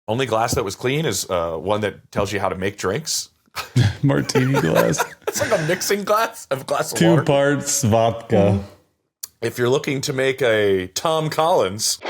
Only glass that was clean is one that tells you how to make drinks. Martini glass. It's like a mixing glass of glass of 2 water. parts vodka. If you're looking to make a Tom Collins.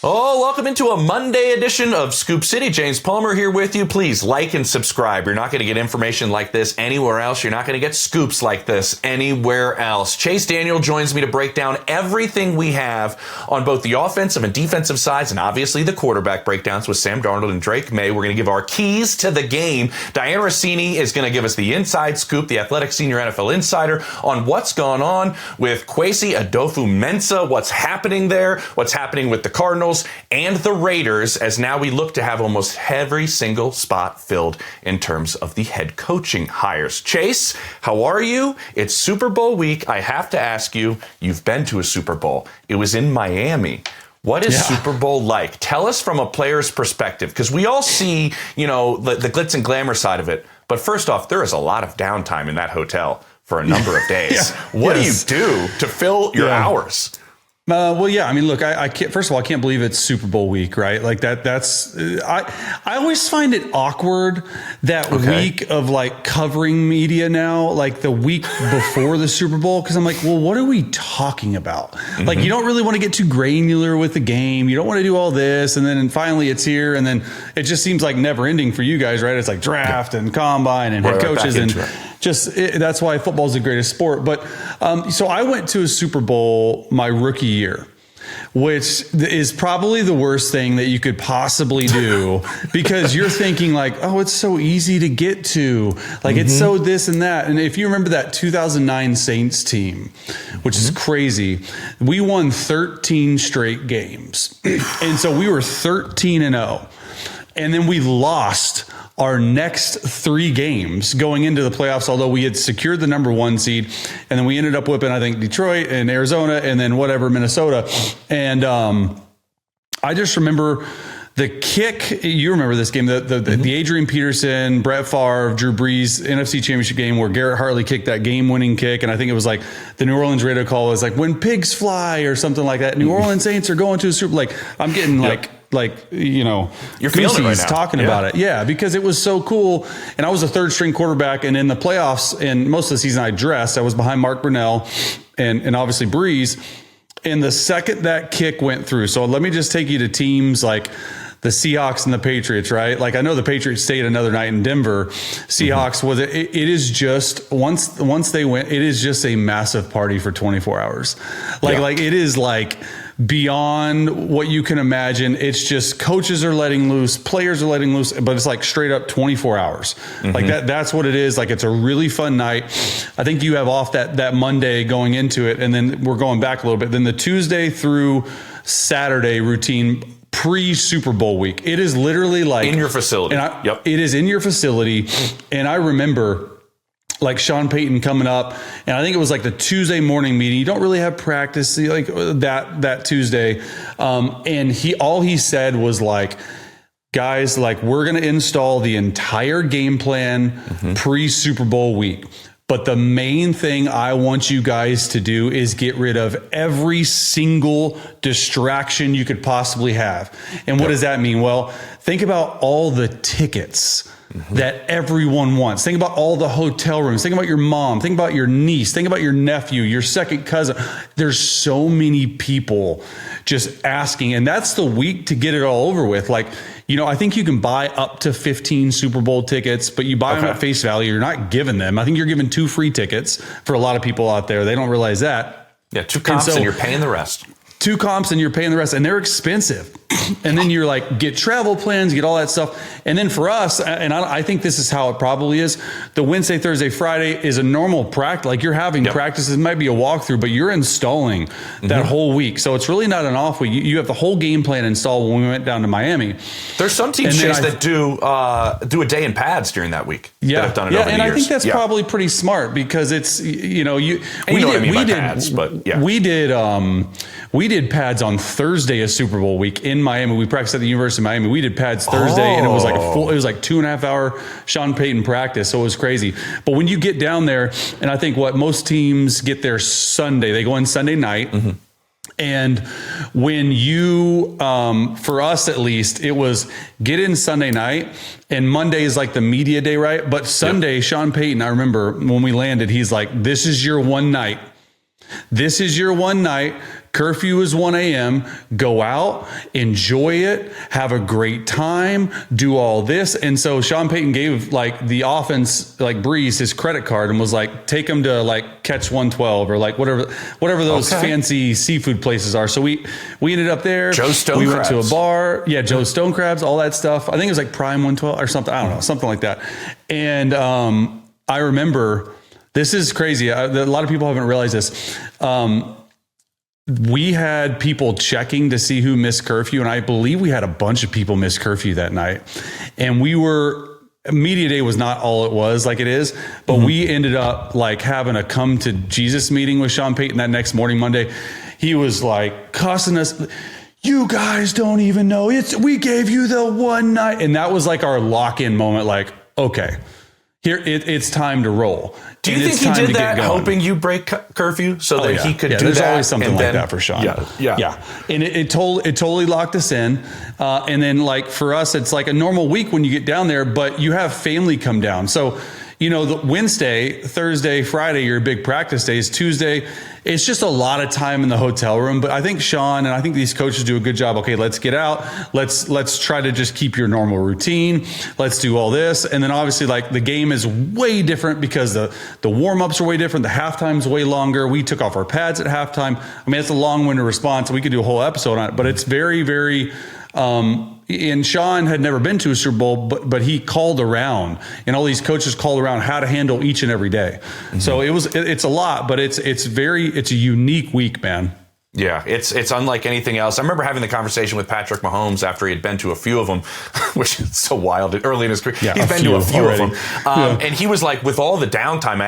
Oh, welcome into a Monday edition of Scoop City. James Palmer here with you. Please like and subscribe. You're not going to get information like this anywhere else. You're not going to get scoops like this anywhere else. Chase Daniel joins me to break down everything we have on both the offensive and defensive sides, and obviously the quarterback breakdowns with Sam Darnold and Drake Maye. We're going to give our keys to the game. Diana Rossini is going to give us the inside scoop, the Athletic Senior NFL Insider, on what's gone on with Kwesi Adofo-Mensah, what's happening there, what's happening with the Cardinals and the Raiders, as now we look to have almost every single spot filled in terms of the head coaching hires. Chase, how are you? It's Super Bowl week. I have to ask you, you've been to a Super Bowl. It was in Miami. What is Super Bowl like? Tell us from a player's perspective, because we all see, the glitz and glamour side of it. But first off, there is a lot of downtime in that hotel for a number of days. What do you do to fill your hours? I mean, look, I can't, first of all, I can't believe it's Super Bowl week, right? Like I always find it awkward that week of like covering media now, like the week before the Super Bowl. Cause I'm like, well, what are we talking about? Mm-hmm. Like, you don't really want to get too granular with the game. You don't want to do all this. And then finally it's here. And then it just seems like never ending for you guys, right? It's like draft and combine and head coaches and that's why football is the greatest sport. But so I went to a Super Bowl my rookie year, which is probably the worst thing that you could possibly do, because you're thinking like, oh, it's so easy to get to, like it's so this and that. And if you remember that 2009 Saints team, which is crazy, we won 13 straight games. And so we were 13-0. And then we lost our next 3 games going into the playoffs, although we had secured the number 1 seed. And then we ended up whipping, I think, Detroit and Arizona and then Minnesota. And I just remember the kick. You remember this game, the Adrian Peterson, Brett Favre, Drew Brees NFC Championship game where Garrett Hartley kicked that game-winning kick. And I think it was like the New Orleans radio call was like, "When pigs fly," or something like that. New Orleans Saints are going to a Super. Like, I'm getting you're feeling it right now. Talking about it. Yeah, because it was so cool. And I was a 3rd string quarterback, and in the playoffs and most of the season I was behind Mark Brunell and obviously Breeze. And the second that kick went through, so let me just take you to teams like the Seahawks and the Patriots, right? Like, I know the Patriots stayed another night in Denver. Seahawks it is just once they went, it is just a massive party for 24 hours. Like it is like beyond what you can imagine. It's just coaches are letting loose, players are letting loose, but it's like straight up 24 hours. Like that's what it is. Like, it's a really fun night. I think you have off that Monday going into it, and then we're going back a little bit. Then the Tuesday through Saturday routine pre-Super Bowl week. It is literally like in your facility. It is in your facility. And I remember like Sean Payton coming up, and I think it was like the Tuesday morning meeting. You don't really have practice like that Tuesday. And all he said was like, guys, like, we're going to install the entire game plan pre-Super Bowl week. But the main thing I want you guys to do is get rid of every single distraction you could possibly have. And what does that mean? Well, think about all the tickets that everyone wants. Think about all the hotel rooms. Think about your mom. Think about your niece. Think about your nephew, your second cousin. There's so many people just asking. And that's the week to get it all over with. Like, I think you can buy up to 15 Super Bowl tickets, but you buy them at face value. You're not giving them. I think you're giving 2 free tickets for a lot of people out there. They don't realize that. Yeah, 2 comps and you're paying the rest. 2 comps and you're paying the rest, and they're expensive. And then you're like, get travel plans, get all that stuff. And then for us, and I think this is how it probably is, the Wednesday, Thursday, Friday is a normal practice. Like, you're having practices, it might be a walkthrough, but you're installing that whole week. So it's really not an off week. You have the whole game plan installed when we went down to Miami. There's some teams, Chase, that do a day in pads during that week. Yeah, that have done it over the years. I think that's probably pretty smart, because it's, we did pads on Thursday of Super Bowl week in in Miami. We practiced at the University of Miami. We did pads Thursday, and it was like it was like 2.5 hour Sean Payton practice. So it was crazy. But when you get down there, and I think what most teams get there Sunday, they go in Sunday night. Mm-hmm. And when you, for us at least, it was get in Sunday night, and Monday is like the media day, right? But Sunday, Sean Payton, I remember when we landed, he's like, this is your one night. This is your one night. Curfew is 1 a.m. Go out, enjoy it, have a great time, do all this. And so Sean Payton gave like the offense, like Breeze, his credit card and was like, take him to like Catch 112 or like whatever those fancy seafood places are. So we ended up there. Joe Stone We Crabs. went to a bar. Yeah, Joe Stone Crabs, all that stuff. I think it was like Prime 112 or something. I don't know, something like that. And I remember, this is crazy. A lot of people haven't realized this. We had people checking to see who missed curfew, and I believe we had a bunch of people miss curfew that night. And media day was not all it was like it is, but we ended up like having a come to Jesus meeting with Sean Payton that next morning, Monday. He was like cussing us. You guys don't even know we gave you the one night. And that was like our lock-in moment. Like, okay, here it's time to roll. Do you think he did that hoping you break curfew so that he could do there's that? There's always something like that for Sean. Yeah. And it totally locked us in. And then like for us, it's like a normal week when you get down there, but you have family come down. So, the Wednesday, Thursday, Friday, your big practice days. Tuesday, it's just a lot of time in the hotel room. But I think Sean and I think these coaches do a good job. Okay, let's get out. Let's try to just keep your normal routine. Let's do all this. And then obviously like the game is way different because the warm-ups are way different. The halftime's way longer. We took off our pads at halftime. I mean, it's a long-winded response. We could do a whole episode on it, but it's very, very, and Sean had never been to a Super Bowl, but he called around, and all these coaches called around how to handle each and every day. Mm-hmm. So it's a lot, but it's a unique week, man. Yeah, it's unlike anything else. I remember having the conversation with Patrick Mahomes after he had been to a few of them, which is so wild early in his career. Yeah, he's been to a few already. of them. And he was like, with all the downtime,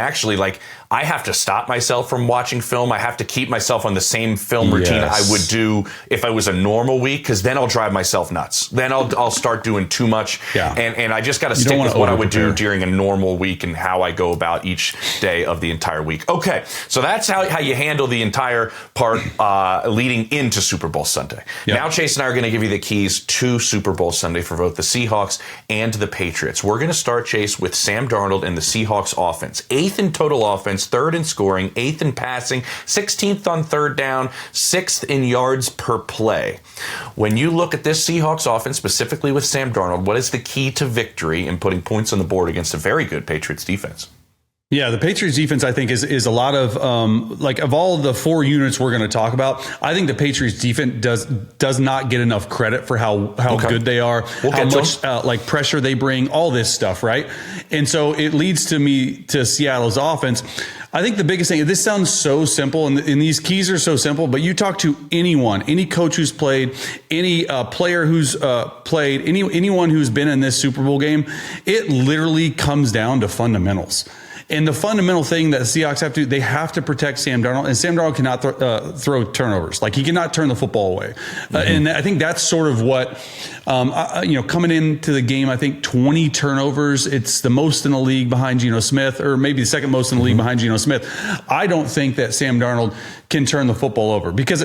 I have to stop myself from watching film. I have to keep myself on the same film routine I would do if I was a normal week, because then I'll drive myself nuts. Then I'll start doing too much. Yeah. And I just got to stick with what I would do during a normal week and how I go about each day of the entire week. Okay, so that's how you handle the entire part leading into Super Bowl Sunday. Yep. Now Chase and I are going to give you the keys to Super Bowl Sunday for both the Seahawks and the Patriots. We're going to start, Chase, with Sam Darnold and the Seahawks offense. 8th in total offense, 3rd in scoring, 8th in passing, 16th on third down, 6th in yards per play. When you look at this Seahawks offense, specifically with Sam Darnold, what is the key to victory in putting points on the board against a very good Patriots defense? Yeah, the Patriots defense, I think, is a lot of of all the 4 units we're going to talk about. I think the Patriots defense does not get enough credit for how good they are, how much pressure they bring, all this stuff, right? And so it leads to Seattle's offense. I think the biggest thing, this sounds so simple, and these keys are so simple, but you talk to anyone, any coach who's played, any player who's played, anyone who's been in this Super Bowl game, it literally comes down to fundamentals. And the fundamental thing that the Seahawks have to do, they have to protect Sam Darnold, and Sam Darnold cannot throw turnovers. Like, he cannot turn the football away. And I think that's sort of what, coming into the game, I think 20 turnovers, it's the most in the league behind Geno Smith, or maybe the second most in the league behind Geno Smith. I don't think that Sam Darnold can turn the football over, because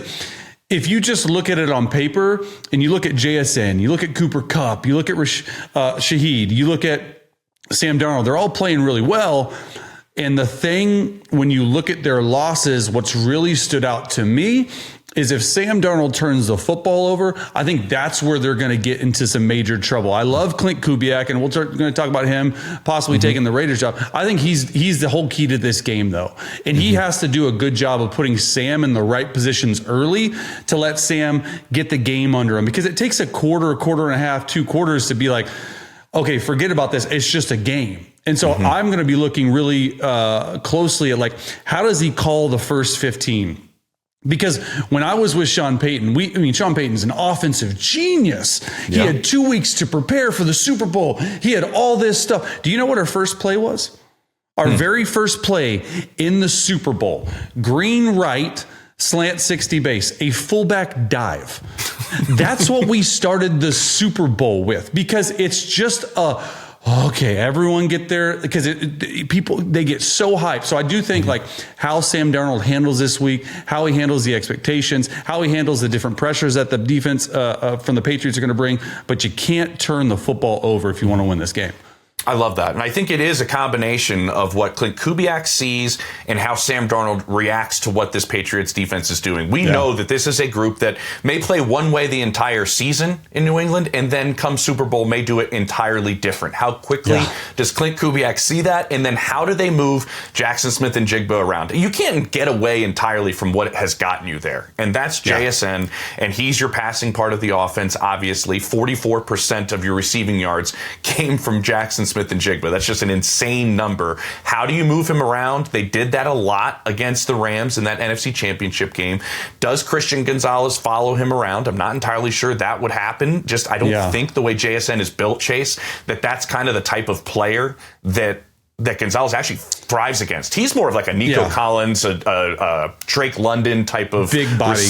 if you just look at it on paper and you look at JSN, you look at Cooper Kupp, you look at Shaheed, you look at Sam Darnold, they're all playing really well. And the thing, when you look at their losses, what's really stood out to me is if Sam Darnold turns the football over, I think that's where they're going to get into some major trouble. I love Klint Kubiak, and we're going to talk about him possibly taking the Raiders job. I think he's the whole key to this game, though. And he has to do a good job of putting Sam in the right positions early to let Sam get the game under him. Because it takes a quarter and a half, 2 quarters to be like, okay, forget about this. It's just a game. And so I'm going to be looking really closely at how does he call the first 15? Because when I was with Sean Payton, Sean Payton's an offensive genius. He had 2 weeks to prepare for the Super Bowl. He had all this stuff. Do you know what our first play was? Our very first play in the Super Bowl, green right, slant 60 base, a fullback dive. That's what we started the Super Bowl with, because it's just okay, everyone get there, because people, they get so hyped. So I do think like how Sam Darnold handles this week, how he handles the expectations, how he handles the different pressures that the defense from the Patriots are going to bring. But you can't turn the football over if you want to win this game. I love that. And I think it is a combination of what Klint Kubiak sees and how Sam Darnold reacts to what this Patriots defense is doing. We know that this is a group that may play one way the entire season in New England, and then come Super Bowl may do it entirely different. How quickly does Klint Kubiak see that? And then how do they move Jackson Smith and Jigba around? You can't get away entirely from what has gotten you there. And that's JSN, and he's your passing part of the offense, obviously. 44% of your receiving yards came from Jackson Smith and Jigba. That's just an insane number. How do you move him around? They did that a lot against the Rams in that NFC Championship game. Does Christian Gonzalez follow him around? I'm not entirely sure that would happen. Just I don't think the way JSN is built, Chase, that's kind of the type of player that Gonzalez actually thrives against. He's more of like a Nico Collins, a Drake London type of big body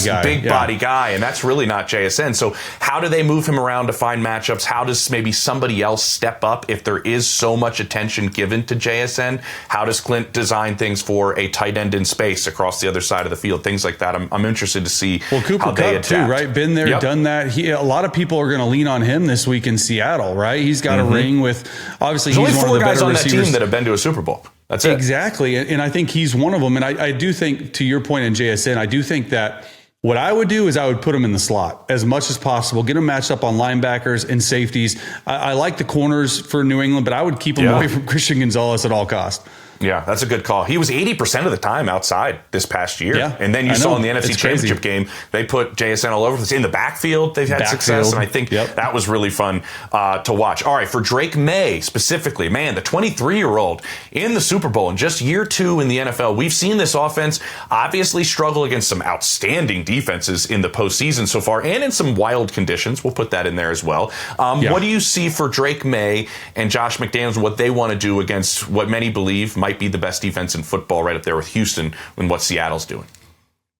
guy, and that's really not JSN. So how do they move him around to find matchups? How does maybe somebody else step up if there is so much attention given to JSN? How does Klint design things for a tight end in space across the other side of the field? Things like that. I'm interested to see Cooper how they Kupp adapt. too, right? Been there, done that. A lot of people are going to lean on him this week in Seattle, right? He's got a ring with, obviously, There's he's only one of the 4 guys better on receivers. that team that have been to a Super Bowl. That's it. Exactly. And I think he's one of them. And I do think, to your point in JSN, I do think that what I would do is I would put him in the slot as much as possible, get him matched up on linebackers and safeties. I like the corners for New England, but I would keep him away from Christian Gonzalez at all costs. Yeah, that's a good call. He was 80% of the time outside this past year. Yeah, and then you saw in the NFC Championship game, they put JSN all over. In the backfield, they've had success, and I think that was really fun to watch. All right, for Drake Maye specifically, man, the 23-year-old in the Super Bowl in just year 2 in the NFL, we've seen this offense obviously struggle against some outstanding defenses in the postseason so far, and in some wild conditions. We'll put that in there as well. What do you see for Drake Maye and Josh McDaniels, what they want to do against what many believe might be the best defense in football, right up there with Houston and what Seattle's doing?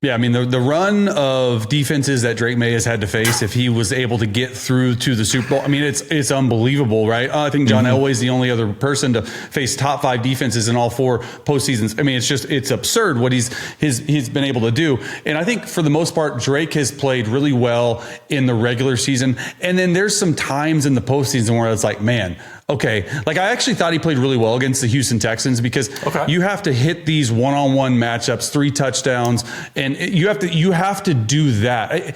Yeah, I mean, the run of defenses that Drake Maye has had to face, if he was able to get through to the Super Bowl, I mean, it's unbelievable, right? I think John Elway's the only other person to face top 5 defenses in all 4 postseasons. I mean, it's absurd what he's been able to do. And I think for the most part, Drake has played really well in the regular season. And then there's some times in the postseason where it's like, man, okay, like I actually thought he played really well against the Houston Texans, because you have to hit these one-on-one matchups, 3 touchdowns, and you have to do that.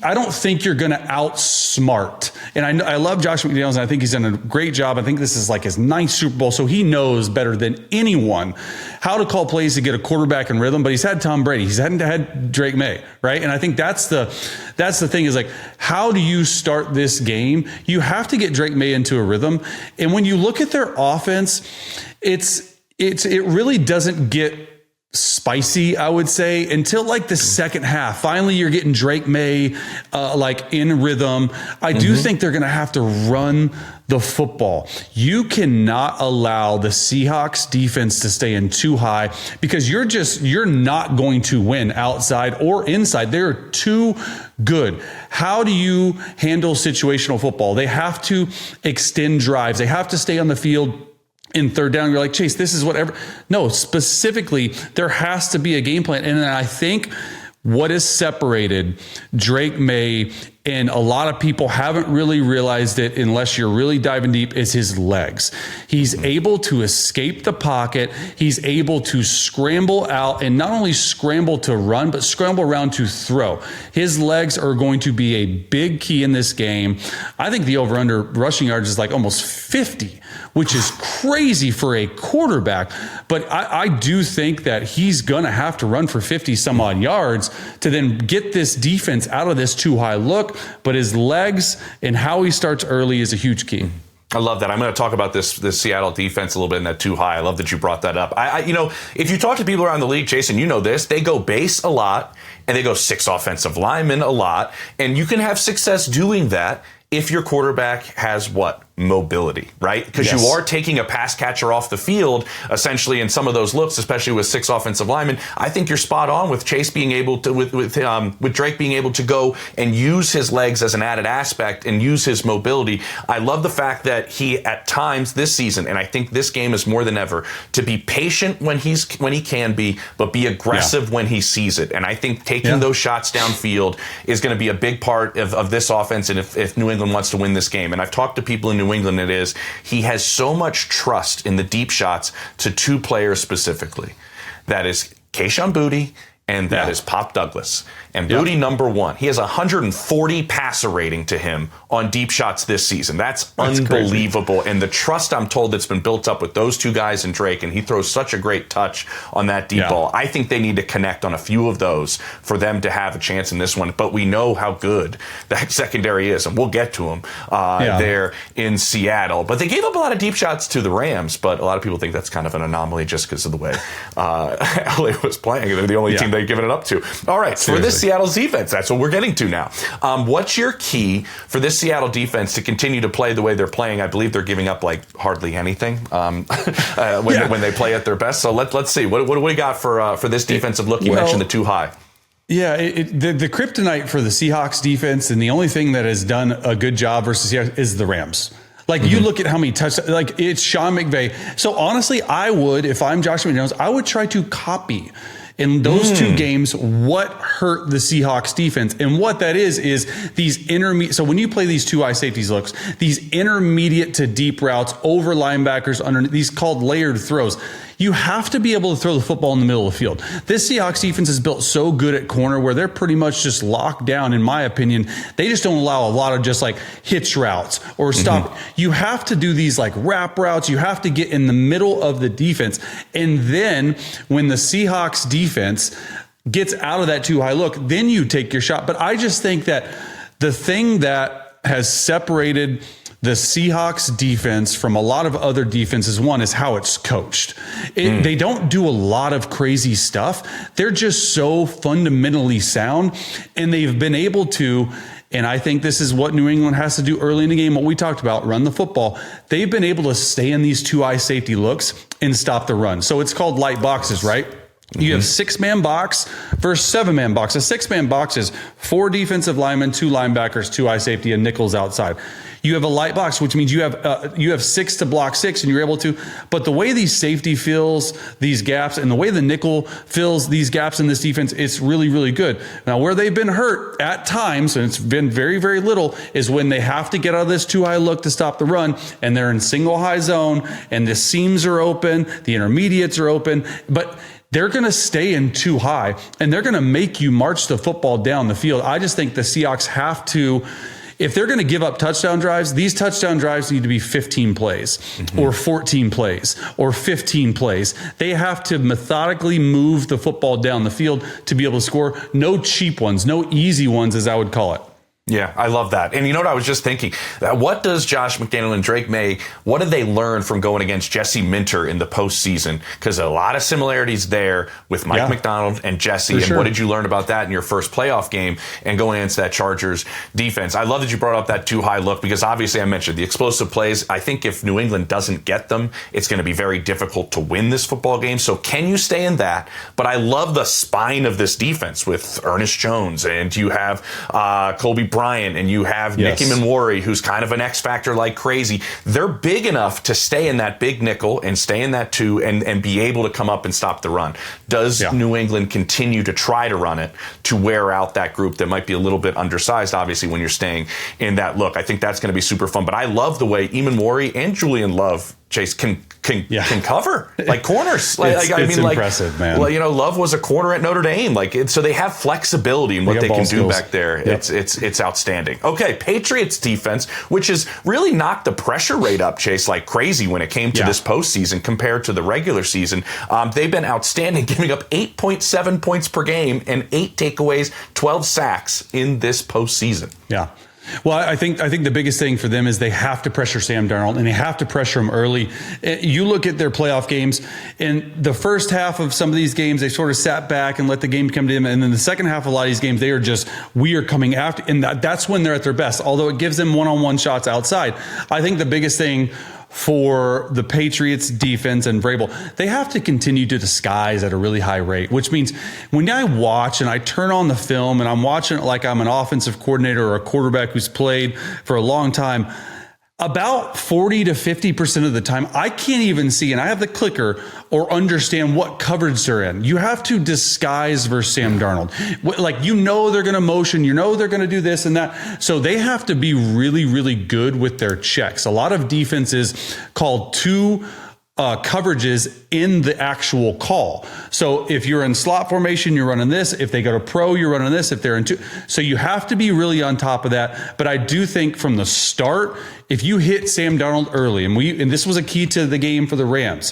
I don't think you're going to outsmart. And I love Josh McDaniels, and I think he's done a great job. I think this is like his 9th Super Bowl, so he knows better than anyone how to call plays to get a quarterback in rhythm. But he's had Tom Brady. He's hadn't had Drake Maye, right? And I think that's the thing, is like, how do you start this game? You have to get Drake Maye into a rhythm. And when you look at their offense, it really doesn't get spicy, I would say, until like the second half. Finally, you're getting Drake Maye like in rhythm. I do think they're going to have to run the football. You cannot allow the Seahawks defense to stay in too high, because you're not going to win outside or inside. They're too good. How do you handle situational football? They have to extend drives. They have to stay on the field in third down. You're like, Chase, this is whatever. No, specifically, there has to be a game plan. And I think what has separated Drake Maye, and a lot of people haven't really realized it unless you're really diving deep, is his legs. He's able to escape the pocket. He's able to scramble out, and not only scramble to run, but scramble around to throw. His legs are going to be a big key in this game. I think the over-under rushing yards is like almost 50, which is crazy for a quarterback. But I do think that he's going to have to run for 50 some odd yards to then get this defense out of this too high look. But his legs and how he starts early is a huge key. I love that. I'm going to talk about this Seattle defense a little bit in that too high. I love that you brought that up. If you talk to people around the league, Jason, you know this, they go base a lot and they go 6 offensive linemen a lot. And you can have success doing that if your quarterback has what? mobility, right? Because you are taking a pass catcher off the field, essentially, in some of those looks, especially with 6 offensive linemen. I think you're spot on with Chase being able to, with Drake being able to go and use his legs as an added aspect and use his mobility. I love the fact that he, at times this season, and I think this game is more than ever, to be patient when he can be, but be aggressive when he sees it. And I think taking those shots downfield is going to be a big part of this offense, and if New England wants to win this game. And I've talked to people in New England, he has so much trust in the deep shots to 2 players specifically. That is Kayshon Boutte, and that is Pop Douglas. And Boutte, number 1. He has 140 passer rating to him on deep shots this season. That's unbelievable. Crazy. And the trust, I'm told, that's been built up with those 2 guys and Drake, and he throws such a great touch on that deep ball. I think they need to connect on a few of those for them to have a chance in this one. But we know how good that secondary is, and we'll get to them there in Seattle. But they gave up a lot of deep shots to the Rams, but a lot of people think that's kind of an anomaly just because of the way LA was playing. They're the only team they've given it up to. All right, for this Seattle's defense, that's what we're getting to now. What's your key for this Seattle defense to continue to play the way they're playing? I believe they're giving up like hardly anything when they play at their best. So let's see. What do we got for this defensive look? You mentioned the too high. Yeah, the kryptonite for the Seahawks defense, and the only thing that has done a good job versus Seahawks is the Rams. Like, you look at how many touchdowns, like, it's Sean McVay. So honestly, I would, if I'm Josh McDaniels, I would try to copy in those 2 games what hurt the Seahawks defense. And what that is these intermediate. So when you play these 2 high safeties looks, these intermediate to deep routes over linebackers under these called layered throws. You have to be able to throw the football in the middle of the field. This Seahawks defense is built so good at corner where they're pretty much just locked down, in my opinion. They just don't allow a lot of just like hitch routes or stop. You have to do these like wrap routes. You have to get in the middle of the defense. And then when the Seahawks defense gets out of that too high look, then you take your shot. But I just think that the thing that has separated the Seahawks defense from a lot of other defenses, one, is how it's coached. They don't do a lot of crazy stuff. They're just so fundamentally sound, and they've been able to, and I think this is what New England has to do early in the game, what we talked about, run the football. They've been able to stay in these 2 high safety looks and stop the run. So it's called light boxes, right? You have 6-man box versus 7-man box. A 6-man box is 4 defensive linemen, 2 linebackers, 2 high safety, and nickels outside. You have a light box, which means you have 6 to block 6, and you're able to. But the way these safety fills these gaps, and the way the nickel fills these gaps in this defense, it's really, really good. Now, where they've been hurt at times, and it's been very, very little, is when they have to get out of this too high look to stop the run, and they're in single high zone, and the seams are open, the intermediates are open, but they're going to stay in too high, and they're going to make you march the football down the field. I just think the Seahawks have to, if they're going to give up touchdown drives, these touchdown drives need to be 15 plays or 14 plays or 15 plays. They have to methodically move the football down the field to be able to score. No cheap ones, no easy ones, as I would call it. Yeah, I love that. And you know what I was just thinking? What does Josh McDaniel and Drake Maye, what did they learn from going against Jesse Minter in the postseason? Because a lot of similarities there with Mike McDonald and Jesse. And what did you learn about that in your first playoff game and going against that Chargers defense? I love that you brought up that too high look, because obviously I mentioned the explosive plays. I think if New England doesn't get them, it's going to be very difficult to win this football game. So can you stay in that? But I love the spine of this defense with Ernest Jones, and you have Kobe Bryant, and you have Nicky Manwari, who's kind of an X factor like crazy. They're big enough to stay in that big nickel and stay in that 2 and be able to come up and stop the run. Does New England continue to try to run it to wear out that group that might be a little bit undersized, obviously, when you're staying in that look? I think that's going to be super fun. But I love the way Manwari and Julian Love, Chase, can cover like corners. It's impressive, man. Well, you know, Love was a corner at Notre Dame. So they have flexibility in what they can do back there. Yep. It's outstanding. Okay, Patriots defense, which has really knocked the pressure rate up, Chase, like crazy when it came to this postseason compared to the regular season. They've been outstanding, giving up 8.7 points per game and 8 takeaways, 12 sacks in this postseason. Yeah. Well, I think the biggest thing for them is they have to pressure Sam Darnold, and they have to pressure him early. You look at their playoff games, in the first half of some of these games, they sort of sat back and let the game come to them. And then the second half of a lot of these games, they are just, we are coming after. And that's when they're at their best, although it gives them one-on-one shots outside. I think the biggest thing for the Patriots defense and Vrabel, they have to continue to disguise at a really high rate, which means when I watch and I turn on the film and I'm watching it like I'm an offensive coordinator or a quarterback who's played for a long time, about 40 to 50% of the time, I can't even see, and I have the clicker, or understand what coverage they're in. You have to disguise versus Sam Darnold. Like, they're going to motion, they're going to do this and that. So they have to be really, really good with their checks. A lot of defenses call two coverages in the actual call. So if you're in slot formation, you're running this. If they go to pro, you're running this. If they're in two. So you have to be really on top of that. But I do think from the start, if you hit Sam Darnold early, and this was a key to the game for the Rams,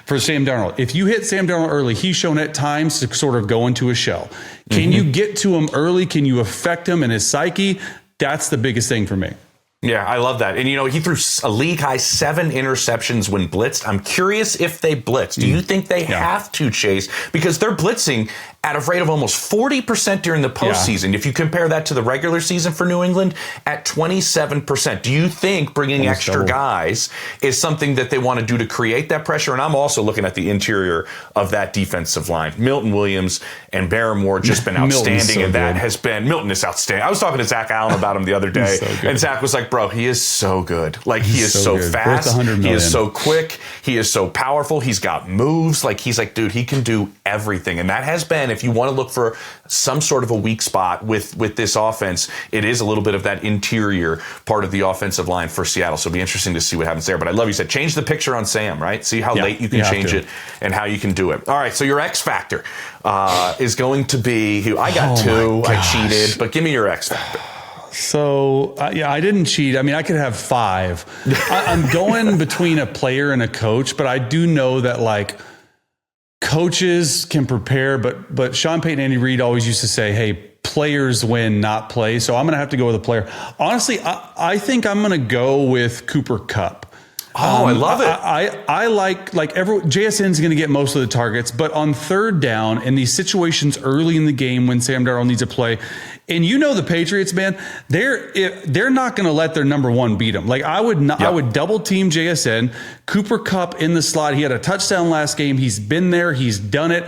for Sam Darnold, if you hit Sam Darnold early, he's shown at times to sort of go into a shell. Can you get to him early? Can you affect him in his psyche? That's the biggest thing for me. Yeah, I love that. And, he threw a league-high 7 interceptions when blitzed. I'm curious if they blitz. Do you think they have to, Chase? Because they're blitzing at a rate of almost 40% during the postseason. If you compare that to the regular season for New England, at 27%. Do you think bringing almost extra guys is something that they want to do to create that pressure? And I'm also looking at the interior of that defensive line. Milton Williams and Barrymore just been outstanding, and that has been, Milton is outstanding. I was talking to Zach Allen about him the other day, and Zach was like, bro, he is so good. Like, he is so fast. He is so quick. He is so powerful. He's got moves. Like, he's like, dude, he can do everything. And that has been, if you want to look for some sort of a weak spot with this offense, it is a little bit of that interior part of the offensive line for Seattle. So it'll be interesting to see what happens there. But I love you said, change the picture on Sam, right? See how late you can change it and how you can do it. All right, so your X factor is going to be, I got two. I cheated, but give me your X factor. So, I didn't cheat. I mean, I could have 5. I'm going between a player and a coach, but I do know that, like, coaches can prepare, but Sean Payton and Andy Reid always used to say, hey, players win, not play. So I'm going to have to go with a player. Honestly, I think I'm going to go with Cooper Kupp. I love it. I like JSN's going to get most of the targets, but on third down in these situations early in the game when Sam Darnold needs a play, and the Patriots, man, they're not going to let their number one beat them. Like, I would double team JSN. Cooper Kupp in the slot. He had a touchdown last game. He's been there. He's done it.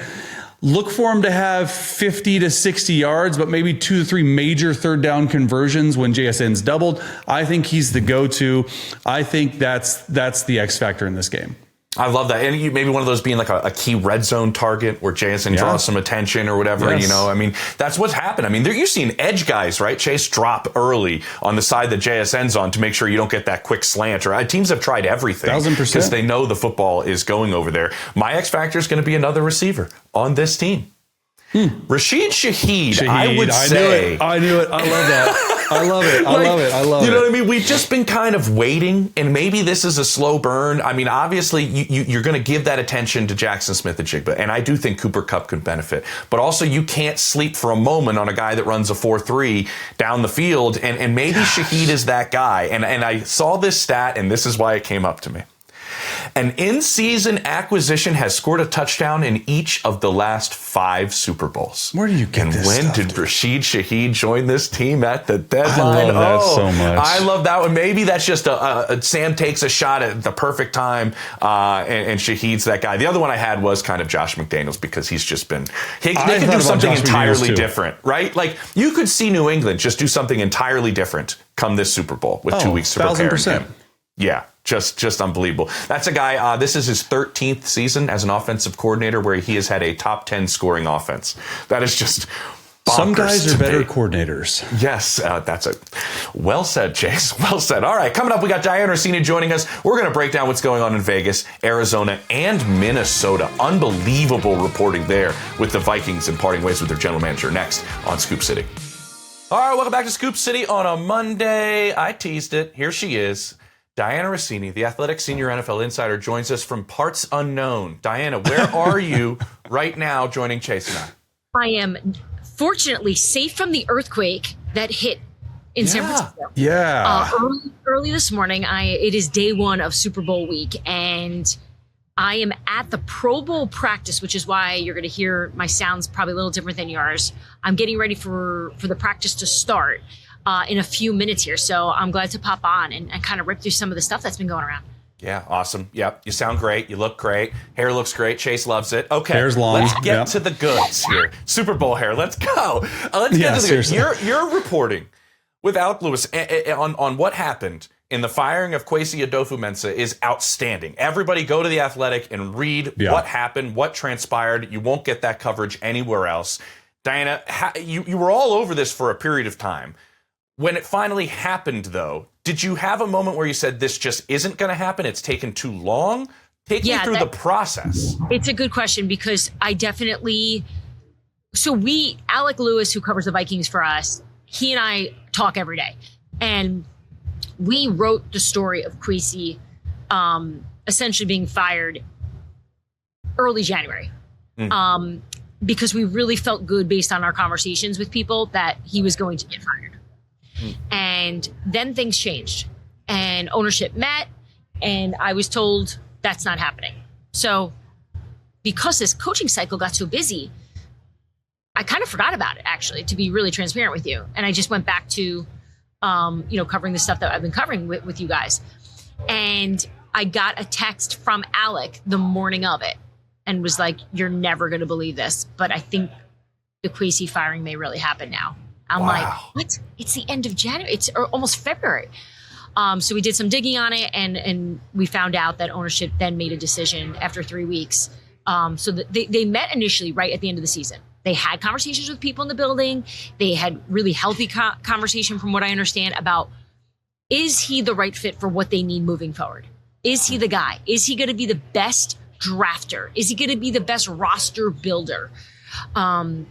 Look for him to have 50 to 60 yards, but maybe 2 to 3 major third down conversions when JSN's doubled. I think he's the go-to. I think that's the X factor in this game. I love that. And maybe one of those being like a key red zone target where JSN draws some attention or whatever. Yes. I mean, that's what's happened. I mean, you're seeing edge guys, right? Chase drop early on the side that JSN's on to make sure you don't get that quick slant. Or teams have tried everything 1,000%, because they know the football is going over there. My X factor is going to be another receiver on this team. Rashid Shaheed, I would say. I knew it. I love that. I love it. I love it. You know what I mean? We've just been kind of waiting, and maybe this is a slow burn. I mean, obviously, you're going to give that attention to Jackson Smith and Jigba, and I do think Cooper Kupp could benefit. But also, you can't sleep for a moment on a guy that runs a 4.3 down the field, and maybe Shaheed is that guy. And I saw this stat, and this is why it came up to me. An in-season acquisition has scored a touchdown in each of the last 5 Super Bowls. Where do you get this when stuff, did Rashid Shaheed join this team at the deadline? I love that so much. I love that one. Maybe that's just a Sam takes a shot at the perfect time, and Shaheed's that guy. The other one I had was kind of Josh McDaniels, because he's just been... They can do something entirely different, right? Like, you could see New England just do something entirely different come this Super Bowl with 2 weeks to prepare him. Yeah. Just unbelievable. That's a guy, this is his 13th season as an offensive coordinator where he has had a top 10 scoring offense. That is just bonkers. Some guys are better coordinators. Yes, that's it. Well said, Chase. Well said. All right, coming up, we got Diana Orsini joining us. We're going to break down what's going on in Vegas, Arizona, and Minnesota. Unbelievable reporting there with the Vikings and parting ways with their general manager next on Scoop City. All right, welcome back to Scoop City on a Monday. I teased it. Here she is. Diana Orsini, the Athletic Senior NFL Insider, joins us from parts unknown. Diana, where are you right now joining Chase and I? I am fortunately safe from the earthquake that hit in San Francisco. Yeah. Early this morning, it is day one of Super Bowl week, and I am at the Pro Bowl practice, which is why you're going to hear my sounds probably a little different than yours. I'm getting ready for the practice to start in a few minutes here. So I'm glad to pop on and kind of rip through some of the stuff that's been going around. Yeah, awesome. Yep, you sound great. You look great. Hair looks great. Chase loves it. Okay, hair's long. Let's get to the goods here. Super Bowl hair. Let's go. Let's get to the goods. You're reporting with Alec Lewis on what happened in the firing of Kwesi Adofo-Mensah is outstanding. Everybody go to The Athletic and read what happened, what transpired. You won't get that coverage anywhere else. Diana, you were all over this for a period of time. When it finally happened, though, did you have a moment where you said, this just isn't going to happen? It's taken too long? Take me through the process. It's a good question because I definitely... So Alec Lewis, who covers the Vikings for us, he and I talk every day. And we wrote the story of Kwesi essentially being fired early January because we really felt good based on our conversations with people that he was going to get fired. And then things changed and ownership met and I was told that's not happening. So because this coaching cycle got so busy, I kind of forgot about it, actually, to be really transparent with you. And I just went back to covering the stuff that I've been covering with you guys. And I got a text from Alec the morning of it and was like, you're never going to believe this, but I think the Kwesi firing may really happen now. I'm like, what? It's the end of January. It's almost February. So we did some digging on it and we found out that ownership then made a decision after 3 weeks. So they met initially right at the end of the season. They had conversations with people in the building. They had really healthy conversation, from what I understand, about is he the right fit for what they need moving forward? Is he the guy? Is he going to be the best drafter? Is he going to be the best roster builder? And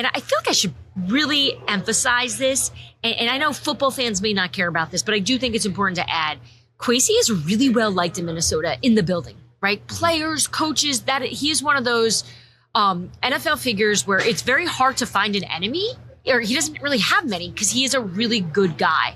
I feel like I should really emphasize this. And I know football fans may not care about this, but I do think it's important to add. Kwesi is really well liked in Minnesota in the building, right? Players, coaches, that he is one of those NFL figures where it's very hard to find an enemy, or he doesn't really have many because he is a really good guy.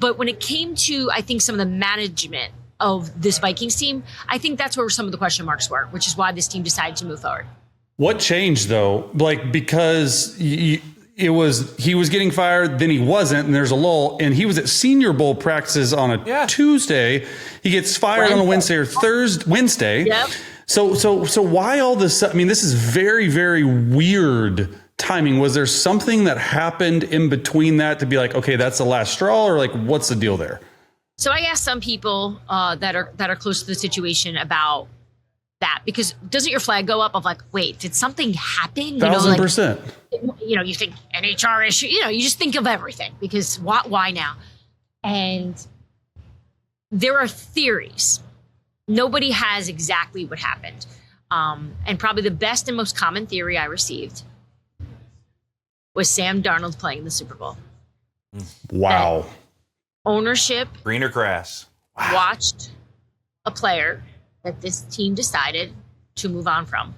But when it came to, I think, some of the management of this Vikings team, I think that's where some of the question marks were, which is why this team decided to move forward. What changed though? Like, because he was getting fired, then he wasn't, and there's a lull, and he was at Senior Bowl practices on a Tuesday. He gets fired on a Wednesday or Wednesday. Yep. So why all this? I mean, this is very, very weird timing. Was there something that happened in between that to be like, okay, that's the last straw, or like, what's the deal there? So I asked some people that are close to the situation about that, because doesn't your flag go up of like, wait, did something happen? 1,000%. You think an HR issue, you just think of everything because why now? And there are theories. Nobody has exactly what happened. And probably the best and most common theory I received was Sam Darnold playing in the Super Bowl. Wow. That ownership. Greener grass. Wow. Watched a player that this team decided to move on from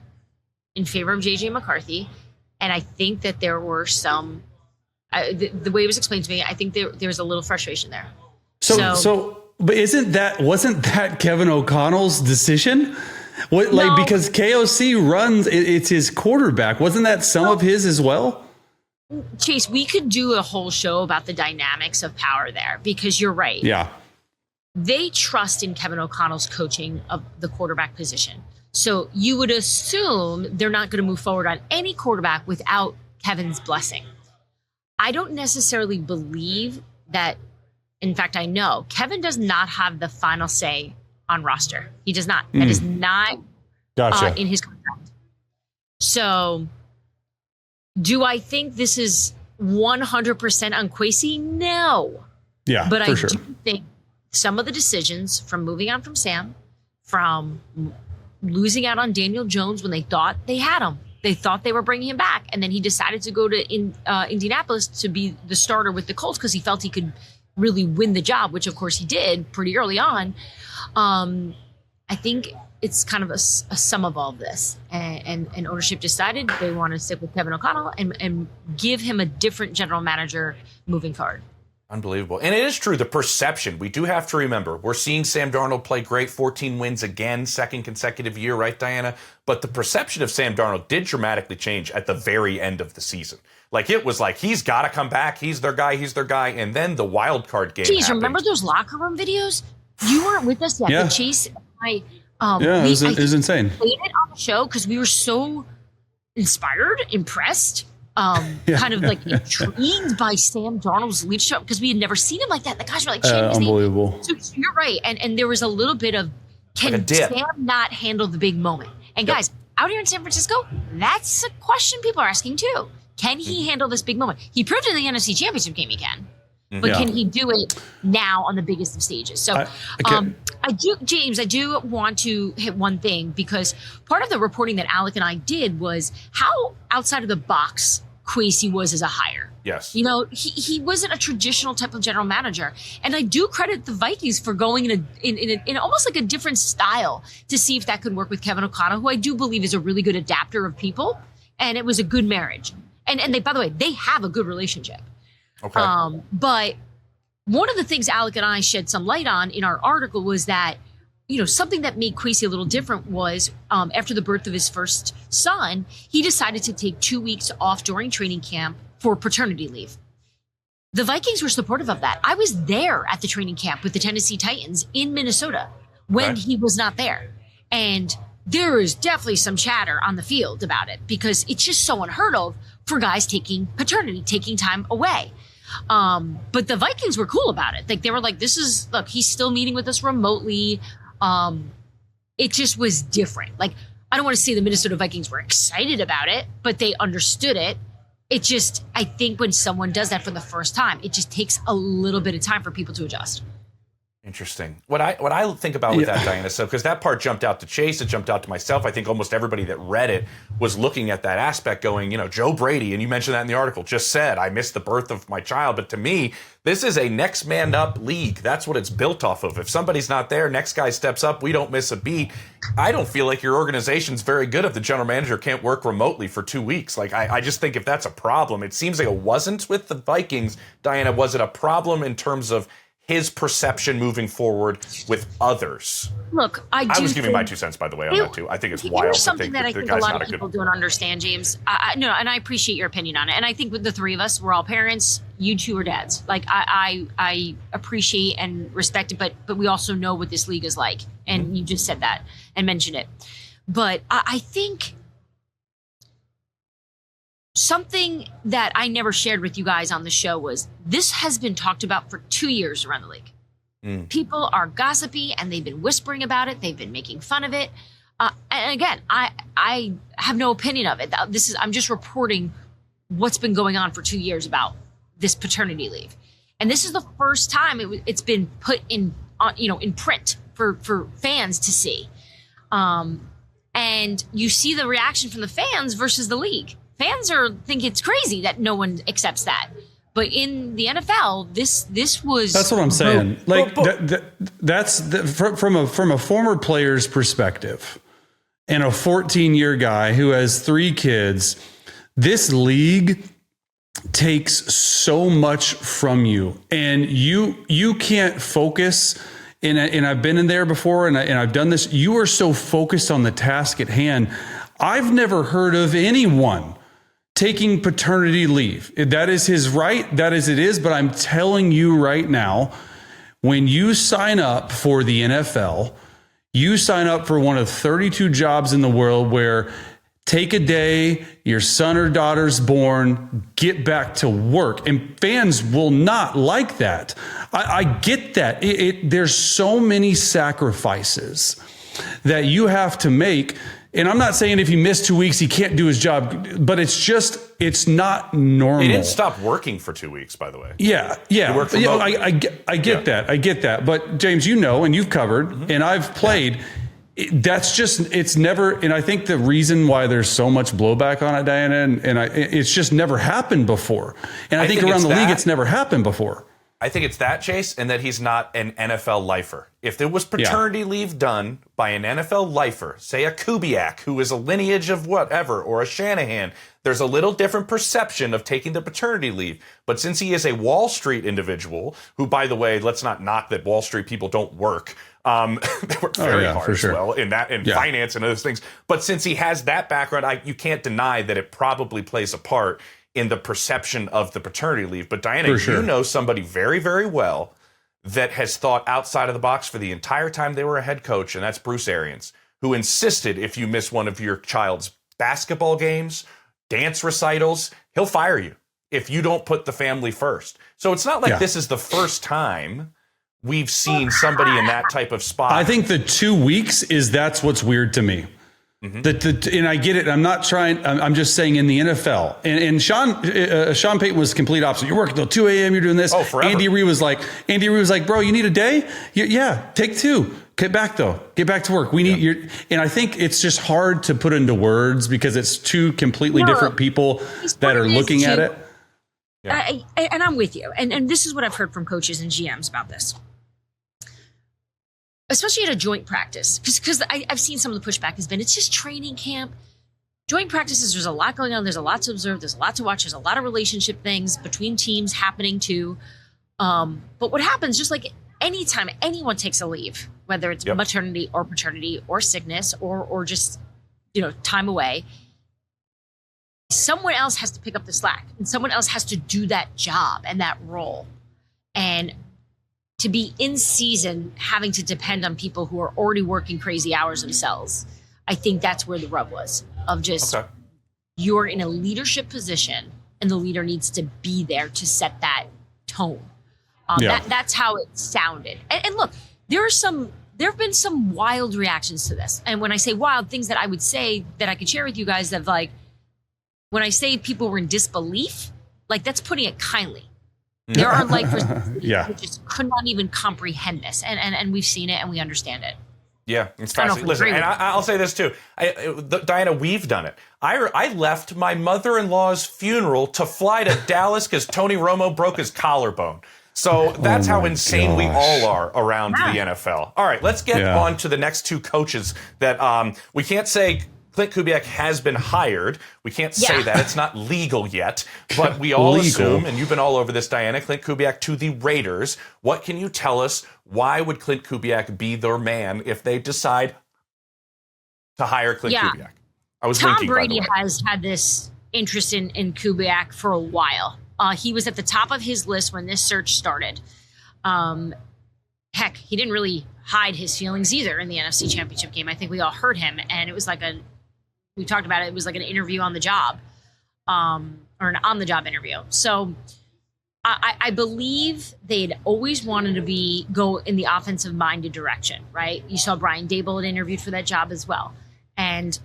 in favor of JJ McCarthy. And I think that there were some, the way it was explained to me, I think there was a little frustration there. So, but wasn't that Kevin O'Connell's decision? Because KOC runs, it's his quarterback. Wasn't that some of his as well? Chase, we could do a whole show about the dynamics of power there, because you're right. Yeah. They trust in Kevin O'Connell's coaching of the quarterback position. So you would assume they're not going to move forward on any quarterback without Kevin's blessing. I don't necessarily believe that. In fact, I know Kevin does not have the final say on roster. He does not. That is not in his contract. So do I think this is 100% on Kwesi? No. Yeah, but I do think some of the decisions, from moving on from Sam, from losing out on Daniel Jones when they thought they had him, they thought they were bringing him back, and then he decided to go to Indianapolis to be the starter with the Colts because he felt he could really win the job, which of course he did pretty early on. I think it's kind of a sum of all of this, and ownership decided they want to stick with Kevin O'Connell and give him a different general manager moving forward. Unbelievable. And it is true, the perception. We do have to remember, we're seeing Sam Darnold play great, 14 wins again, second consecutive year, right, Diana? But the perception of Sam Darnold did dramatically change at the very end of the season. Like, it was like, he's got to come back. He's their guy. And then the wild card game happened. Remember those locker room videos? You weren't with us yet, but Chase and I... it was insane. Played it on the show because we were so inspired, impressed, kind of like intrigued by Sam Darnold's leadership because we had never seen him like that. The guys were like, unbelievable. So you're right, and there was a little bit of can Sam not handle the big moment? And guys, out here in San Francisco, that's a question people are asking too. Can he handle this big moment? He proved in the NFC Championship game he can. But can he do it now on the biggest of stages? So I do want to hit one thing because part of the reporting that Alec and I did was how outside of the box Kwesi was as a hire. Yes. You know, he wasn't a traditional type of general manager. And I do credit the Vikings for going in almost like a different style to see if that could work with Kevin O'Connell, who I do believe is a really good adapter of people. And it was a good marriage. And they, by the way, they have a good relationship. Okay. But one of the things Alec and I shed some light on in our article was that, you know, something that made Kwesi a little different was after the birth of his first son, he decided to take 2 weeks off during training camp for paternity leave. The Vikings were supportive of that. I was there at the training camp with the Tennessee Titans in Minnesota when he was not there. And there is definitely some chatter on the field about it because it's just so unheard of for guys taking paternity, taking time away. But the Vikings were cool about it. Like they were like, look, he's still meeting with us remotely. It just was different. Like, I don't want to say the Minnesota Vikings were excited about it, but they understood it. It just, I think when someone does that for the first time, it just takes a little bit of time for people to adjust. Interesting. What I think about with that, Diana, so because that part jumped out to Chase, it jumped out to myself. I think almost everybody that read it was looking at that aspect going, you know, Joe Brady, and you mentioned that in the article, just said, I missed the birth of my child. But to me, this is a next man up league. That's what it's built off of. If somebody's not there, next guy steps up, we don't miss a beat. I don't feel like your organization's very good if the general manager can't work remotely for 2 weeks. Like, I just think if that's a problem, it seems like it wasn't with the Vikings. Diana, was it a problem in terms of his perception moving forward with others? Look, I was giving my 2 cents, by the way, on that too. I think it's wild to think that the guy's not a good. A lot of people don't understand, James. No, and I appreciate your opinion on it. And I think with the three of us, we're all parents. You two are dads. Like I appreciate and respect it, but we also know what this league is like. And you just said that and mentioned it. But I think something that I never shared with you guys on the show was this has been talked about for 2 years around the league. People are gossipy and they've been whispering about it. They've been making fun of it. And again, I have no opinion of it. I'm just reporting what's been going on for 2 years about this paternity leave. And this is the first time it's been put in print for fans to see. And you see the reaction from the fans versus the league. Fans think it's crazy that no one accepts that. But in the NFL, this was... That's what I'm saying. From a former player's perspective and a 14-year guy who has 3 kids, this league takes so much from you. And you can't focus... And I've been in there before and I've done this. You are so focused on the task at hand. I've never heard of anyone taking paternity leave. That is his right. That is it is. But I'm telling you right now, when you sign up for the NFL, you sign up for one of 32 jobs in the world where take a day, your son or daughter's born, get back to work. And fans will not like that. I get that. There's so many sacrifices that you have to make. And I'm not saying if he missed 2 weeks, he can't do his job, but it's not normal. He didn't stop working for 2 weeks, by the way. Yeah. I get that. But James, you know, and you've covered, and I've played. It's never, and I think the reason why there's so much blowback on it, Diana, it's just never happened before. And I think around the league, it's never happened before. I think it's that, Chase, and that he's not an NFL lifer. If there was paternity leave done by an NFL lifer, say a Kubiak, who is a lineage of whatever, or a Shanahan, There's a little different perception of taking the paternity leave. But since he is a Wall Street individual, who, by the way, let's not knock that Wall Street people don't work. They work very hard as well in finance and those things. But since he has that background, you can't deny that it probably plays a part in the perception of the paternity leave. But Diana, you know somebody very, very well that has thought outside of the box for the entire time they were a head coach, and that's Bruce Arians, who insisted if you miss one of your child's basketball games, dance recitals, he'll fire you if you don't put the family first. So it's not like this is the first time we've seen somebody in that type of spot. I think the 2 weeks that's what's weird to me. Mm-hmm. And I get it. I'm not trying. I'm just saying in the NFL. And Sean Payton was complete opposite. You're working till 2 a.m. You're doing this. Oh, forever. Andy Reid was like, bro, you need a day? Yeah, take 2. Get back though. Get back to work. We need your. And I think it's just hard to put into words because it's two completely different people that are looking at it. Yeah. And I'm with you. And this is what I've heard from coaches and GMs about this. Especially at a joint practice, because I've seen some of the pushback has been, it's just training camp. Joint practices, there's a lot going on. There's a lot to observe. There's a lot to watch. There's a lot of relationship things between teams happening too. But what happens, just like anytime anyone takes a leave, whether it's maternity or paternity or sickness or just, time away, someone else has to pick up the slack and someone else has to do that job and that role. And to be in season, having to depend on people who are already working crazy hours themselves, I think that's where the rub was of just you're in a leadership position and the leader needs to be there to set that tone. That's how it sounded. And look, there have been some wild reactions to this. And when I say wild, things that I would say that I could share with you guys that when I say people were in disbelief, that's putting it kindly. There are who just could not even comprehend this, and we've seen it and we understand it. Yeah, it's fascinating. Listen, and I'll say this too, Diana, we've done it. I left my mother-in-law's funeral to fly to Dallas because Tony Romo broke his collarbone. So that's how insane we all are around the NFL. All right, let's get on to the next two coaches that we can't say. Klint Kubiak has been hired. We can't say that. It's not legal yet. But we all assume, and you've been all over this, Diana, Klint Kubiak to the Raiders. What can you tell us? Why would Klint Kubiak be their man if they decide to hire Klint Kubiak? Tom Brady has had this interest in Kubiak for a while. He was at the top of his list when this search started. Heck, he didn't really hide his feelings either in the NFC Championship game. I think we all heard him, and it was we talked about it. It was like an interview on the job, or an on-the-job interview. So I believe they'd always wanted to go in the offensive-minded direction, right? You saw Brian Daboll had interviewed for that job as well. And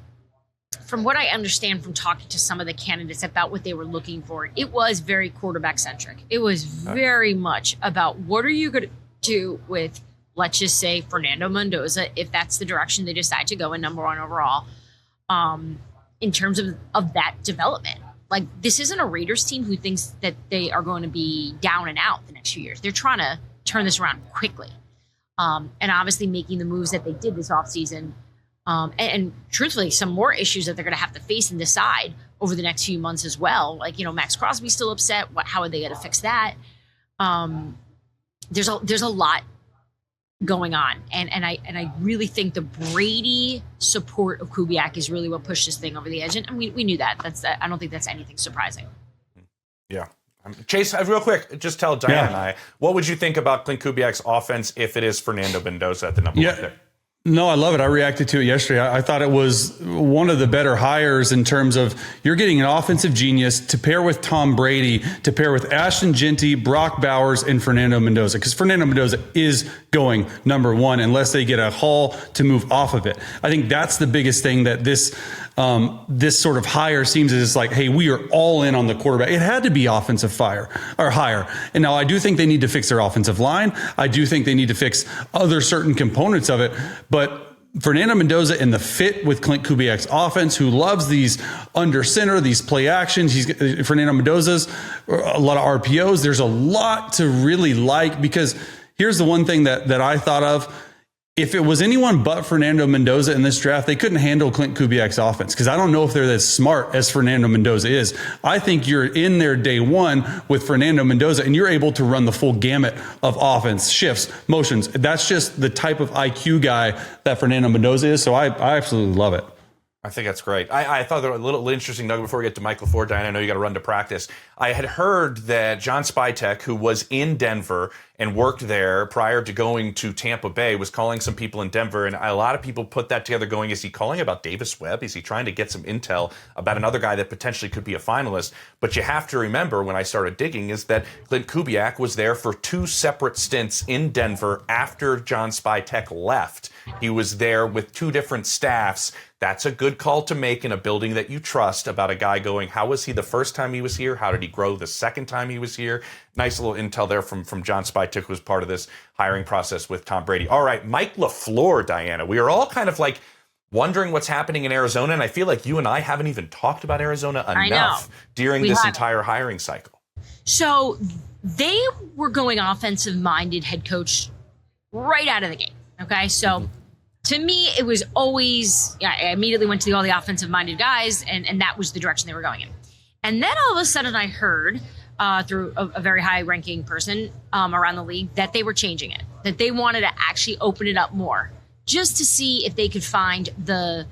from what I understand from talking to some of the candidates about what they were looking for, it was very quarterback-centric. It was very much about what are you going to do with, let's just say, Fernando Mendoza, if that's the direction they decide to go in number 1 overall. In terms of that development. This isn't a Raiders team who thinks that they are going to be down and out the next few years. They're trying to turn this around quickly. And obviously making the moves that they did this offseason. And truthfully, some more issues that they're going to have to face and decide over the next few months as well. Max Crosby's still upset. How are they going to fix that? There's a lot going on. And I really think the Brady support of Kubiak is really what pushed this thing over the edge. And we knew that. I don't think that's anything surprising. Yeah. Chase, real quick, just tell Diana and I, what would you think about Klint Kubiak's offense if it is Fernando Mendoza at the number 1 pick? No, I love it. I reacted to it yesterday. I thought it was one of the better hires in terms of you're getting an offensive genius to pair with Tom Brady, to pair with Ashton Genty, Brock Bowers, and Fernando Mendoza. Because Fernando Mendoza is going number 1 unless they get a haul to move off of it. I think that's the biggest thing that this sort of hire seems as like, hey, we are all in on the quarterback. It had to be offensive hire. And now I do think they need to fix their offensive line. I do think they need to fix other certain components of it. But Fernando Mendoza and the fit with Klint Kubiak's offense, who loves these under center, these play actions. Fernando Mendoza's a lot of RPOs. There's a lot to really like because here's the one thing that I thought of. if it was anyone but Fernando Mendoza in this draft, they couldn't handle Klint Kubiak's offense, because I don't know if they're as smart as Fernando Mendoza is. I think you're in there day one with Fernando Mendoza, and you're able to run the full gamut of offense, shifts, motions. That's just the type of IQ guy that Fernando Mendoza is. So I absolutely love it. I think that's great. I thought there was a little interesting nugget before we get to Mike LaFleur. Diane, I know you got to run to practice. I had heard that John Spytek, who was in Denver and worked there prior to going to Tampa Bay, was calling some people in Denver. And a lot of people put that together going, is he calling about Davis Webb? Is he trying to get some intel about another guy that potentially could be a finalist? But you have to remember, when I started digging, is that Klint Kubiak was there for 2 separate stints in Denver after John Spytek left. He was there with 2 different staffs. That's a good call to make in a building that you trust, about a guy going, how was he the first time he was here? How did he grow the second time he was here? Nice little intel there from John Spytek, who was part of this hiring process with Tom Brady. All right, Mike LaFleur, Diana. We are all kind of like wondering what's happening in Arizona, and I feel like you and I haven't even talked about Arizona enough during this entire hiring cycle. So they were going offensive-minded head coach right out of the gate, okay? So to me, it was always, I immediately went to all the offensive-minded guys, and that was the direction they were going in. And then all of a sudden I heard through a very high-ranking person around the league that they were changing it, that they wanted to actually open it up more, just to see if they could find the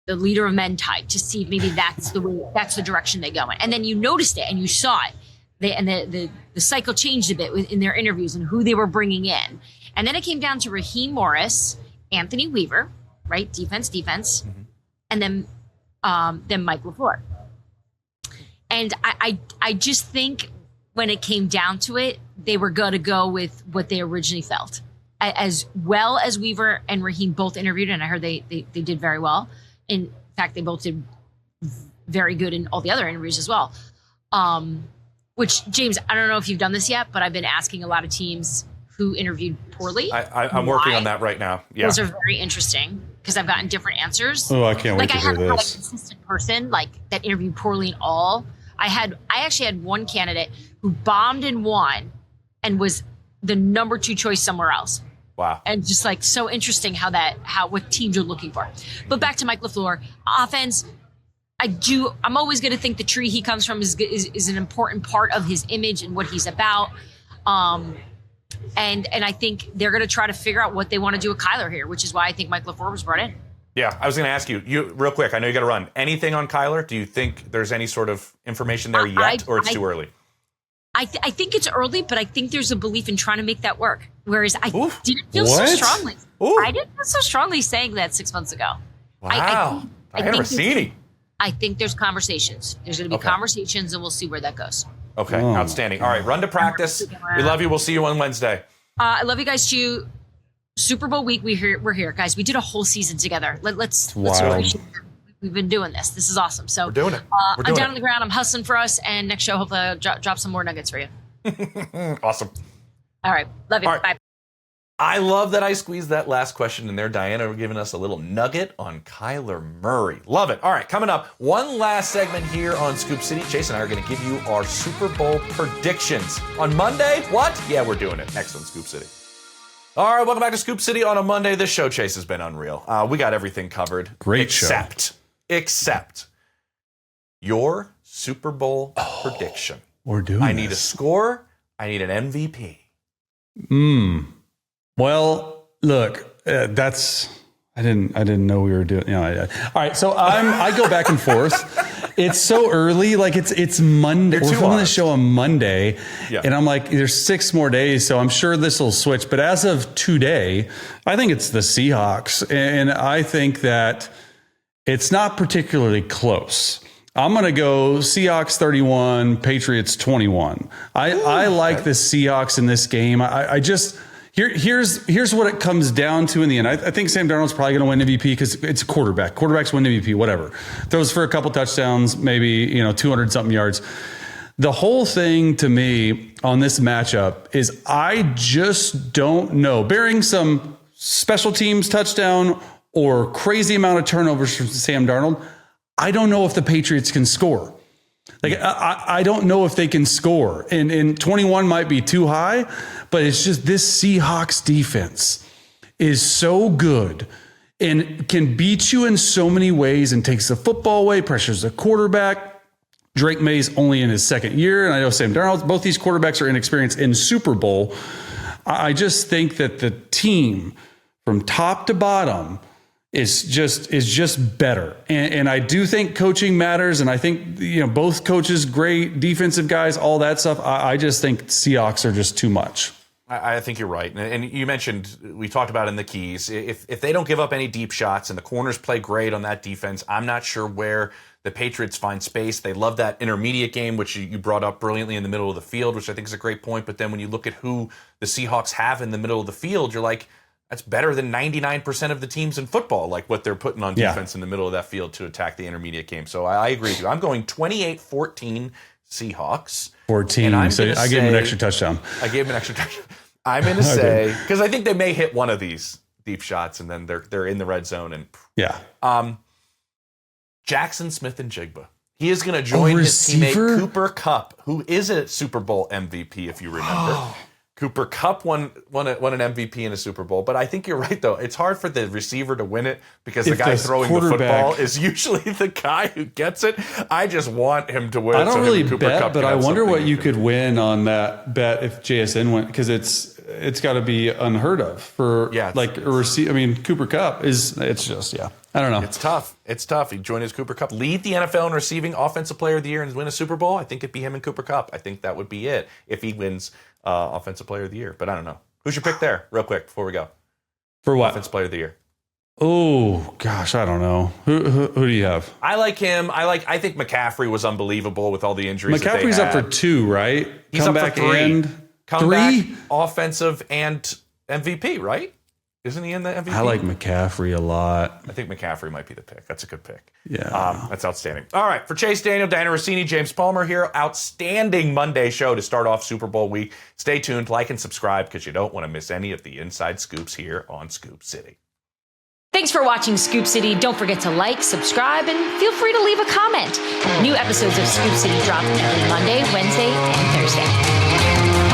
leader of men type, to see if maybe that's the direction they go in. And then you noticed it and you saw it. The cycle changed a bit in their interviews and who they were bringing in. And then it came down to Raheem Morris, Anthony Weaver, right? Defense. Mm-hmm. And then Mike LaFleur. And I just think when it came down to it, they were going to go with what they originally felt. As well as Weaver and Raheem both interviewed, and I heard they did very well. In fact, they both did very good in all the other interviews as well. Which, James, I don't know if you've done this yet, but I've been asking a lot of teams who interviewed poorly. I'm working on that right now. Yeah. Those are very interesting because I've gotten different answers. Oh, I can't wait to hear this. I haven't had a consistent person that interviewed poorly in all. I actually had one candidate who bombed in one and was the number 2 choice somewhere else. Wow. And just so interesting what teams are looking for. But back to Mike LaFleur, offense, I'm always going to think the tree he comes from is an important part of his image and what he's about. And I think they're going to try to figure out what they want to do with Kyler here, which is why I think Mike LaFleur was brought in. Yeah, I was going to ask you real quick. I know you got to run. Anything on Kyler? Do you think there's any sort of information there yet, or it's too early? I think it's early, but I think there's a belief in trying to make that work. Whereas I didn't feel so strongly. I didn't feel so strongly saying that 6 months ago. Wow. I think there's conversations. There's going to be conversations, and we'll see where that goes. Okay, outstanding. All right, run to practice. We love you. We'll see you on Wednesday. I love you guys too. Super Bowl week, we're here, guys. We did a whole season together. Let's we've been doing this. This is awesome. So we're doing it. I'm down on the ground. I'm hustling for us. And next show, hopefully, I'll drop some more nuggets for you. Awesome. All right. Love you. All right. Bye. I love that I squeezed that last question in there. Diana giving us a little nugget on Kyler Murray. Love it. All right, coming up, one last segment here on Scoop City. Chase and I are going to give you our Super Bowl predictions. On Monday, what? Yeah, we're doing it. Next on Scoop City. All right, welcome back to Scoop City on a Monday. This show, Chase, has been unreal. We got everything covered. Great show. Except your Super Bowl prediction. We're doing I need a score. I need an MVP. Well, look, I didn't know we were doing. All right, so I go back and forth. It's so early, it's Monday. We're filming the show on Monday, and I'm like, there's 6 more days, so I'm sure this will switch. But as of today, I think it's the Seahawks, and I think that it's not particularly close. I'm going to go Seahawks 31, Patriots 21. I like the Seahawks in this game. Here's what it comes down to in the end. I think Sam Darnold's probably going to win MVP because it's a quarterback. Quarterbacks win MVP, whatever. Throws for a couple touchdowns, maybe 200-something yards. The whole thing to me on this matchup is I just don't know. Bearing some special teams touchdown or crazy amount of turnovers from Sam Darnold, I don't know if the Patriots can score. I don't know if they can score. And 21 might be too high, but it's just this Seahawks defense is so good and can beat you in so many ways and takes the football away, pressures the quarterback. Drake Maye's only in his second year, and I know Sam Darnold. Both these quarterbacks are inexperienced in Super Bowl. I just think that the team from top to bottom is just better. And I do think coaching matters. And I think, both coaches, great defensive guys, all that stuff. I just think Seahawks are just too much. I think you're right. And you mentioned, we talked about in the keys, if they don't give up any deep shots and the corners play great on that defense, I'm not sure where the Patriots find space. They love that intermediate game, which you brought up brilliantly in the middle of the field, which I think is a great point. But then when you look at who the Seahawks have in the middle of the field, you're like, that's better than 99% of the teams in football, like what they're putting on defense in the middle of that field to attack the intermediate game. So I agree with you. I'm going 28-14 Seahawks. 14. So I gave him an extra touchdown. I gave him an extra touchdown. I'm going to say, because I think they may hit one of these deep shots and then they're in the red zone. And Jackson Smith-Njigba. He is going to join his teammate Cooper Kupp, who is a Super Bowl MVP, if you remember. Cooper Kupp won an MVP in a Super Bowl, but I think you're right, though. It's hard for the receiver to win it because the guy throwing the football is usually the guy who gets it. I just want him to win. I don't really bet, but I wonder what you could win on that bet if JSN went, because it's got to be unheard of for like a receiver. I mean, Cooper Kupp I don't know. It's tough. He joined his Cooper Kupp, lead the NFL in receiving Offensive Player of the Year and win a Super Bowl. I think it'd be him and Cooper Kupp. I think that would be it if he wins Offensive Player of the Year. But I don't know. Who's your pick there, real quick, before we go? For what? Offensive Player of the Year. Oh, gosh, I don't know. Who do you have? I like him. I think McCaffrey was unbelievable with all the injuries. McCaffrey's up for 2, right? He's up for 3. Comeback, offensive, and MVP, right? Isn't he in the MVP? I like McCaffrey a lot. I think McCaffrey might be the pick. That's a good pick. Yeah. That's outstanding. All right. For Chase Daniel, Diana Rossini, James Palmer here. Outstanding Monday show to start off Super Bowl week. Stay tuned, like, and subscribe because you don't want to miss any of the inside scoops here on Scoop City. Thanks for watching Scoop City. Don't forget to like, subscribe, and feel free to leave a comment. New episodes of Scoop City drop every Monday, Wednesday, and Thursday.